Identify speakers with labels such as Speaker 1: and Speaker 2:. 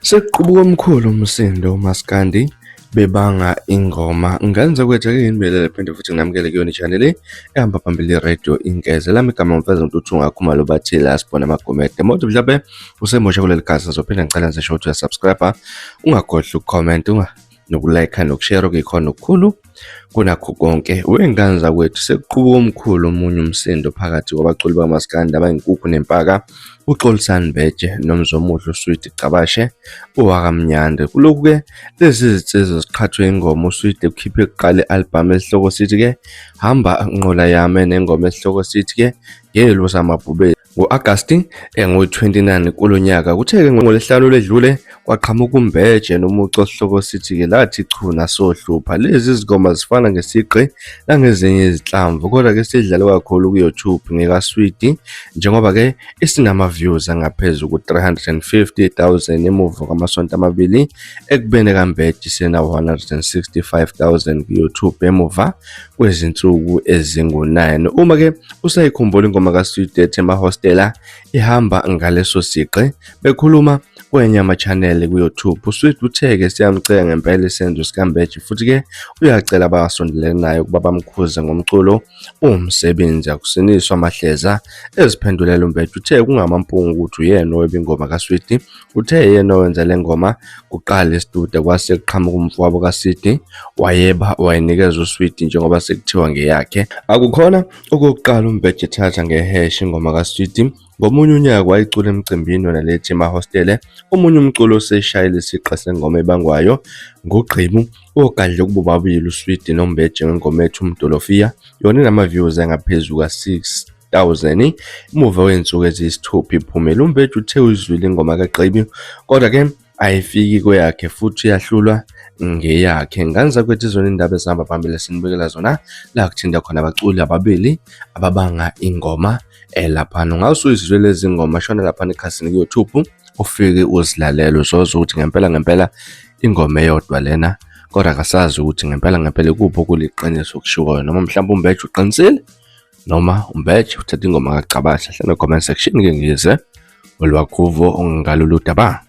Speaker 1: Sekuqubuka omkhulu umsindo uMaskandi bebanga ingoma ngenza kwethu-ke inibelele phinde futhi nginamukele kuyona i-channel ehamba phambili iradio Inkeze. Lami igama ngimfeza Ntuthunga Khumalo bathile asibona amagomede mothi mhlawumbe usemusha kuleli khasi ngizophinda ngicela ngisho ukuthi uyasubscribe, ungakhohlwa ukucomment nokulike nokushare okuyikhona okukhulu kunakho konke. Wenganza kwethu sekuqubuka omkhulu omunye umsindo phakathi kwabaculi bakaMaskandi abayinkukhu nempaka, uXolisani Mbete noMzomuhle uSweet Gcabashe owakamnyande. Kulokhu-ke lezi zinsizwa ziqhathwe ingoma uSweet ekhiphe kuqala i-album esihloko sithi-ke Hamba Nqola Yami nengoma esihloko sithi-ke Ngelo Samabhubesi ngo-Agasti ngo-29 kulo nyaka. Kuthe-ke ngolesihlanu ledlule kwaqhamuka uMbeje nomuco osihloko sithi-ke Lathi Chuna Sohlupha. Lezi zingoma zifana ngesigqi nangezinye izinhlamvu, kodwa-ke sidlale kakhulu ku-YouTube ngekaSweet njengoba-ke isinama-views angaphezulu ku-350,000 emuva kwamasonto amabili ekubeni kaMbeje sena 165,000 ku-YouTube emuva kwezinsuku ezingu-9. Uma-ke usayikhumbula ingoma kaSweet ethi Mahostela ihamba ngaleso sigqi bekhuluma kwenye ama-channel ku-YouTube, uSweet uthe-ke siyamcela ngempela isenzo sikaMbeje futhi-ke uyacela abasondelene naye ukuba bamkhuze ngomculo umsebenzi. Akusiniswa amahleza eziphendulela uMbeje uthe kungamampungu ukuthi uyena oweba ingoma kaSweet. Uthe yena owenza le ngoma kuqala estudio kwase kuqhamuka umfowabo kaSweet wayeba wayenikeza uSweet njengoba sekuthiwa ngeyakhe. Akukhona okokuqala uMbeje ethatha ngehesh ingoma kaSweet. Ngomunye unyaka wayicula emcimbini yona lethi Mahostele, omunye umculo oseshayile isiqa sengoma ebangwayo ngoGqimu ogadle kubobabili uSweet noMbeje ngengoma ethi Umdolofia, yona inama-views angaphezulu ka-6,000 emuva kwensuku eziyisithupha iphumile. uMbeje uthe uzwile ingoma kaGqimu kodwa-ke ayifiki kweyakhe futhi yahlulwa ngeyakhe. Nganza kwethu izona indaba ezihamba phambili sinibekela zona la kuthinta khona abaculi ababili ababanga ingoma laphana. Ungawusuyizwe lezi ngoma shona laphana ekhasini ku-YouTube ufike uzilalele uzoza ukuthi ngempela ingoma eyodwa lena, kodwa akasazi ukuthi ngempela ikuphi okuliqiniso okushiwoyo, noma mhlawumbe uMbeje uqinisile noma uMbeje uthatha ingoma kaGcabashe. Hlala comment section ke ngize olwakhuvo ongaluludaba.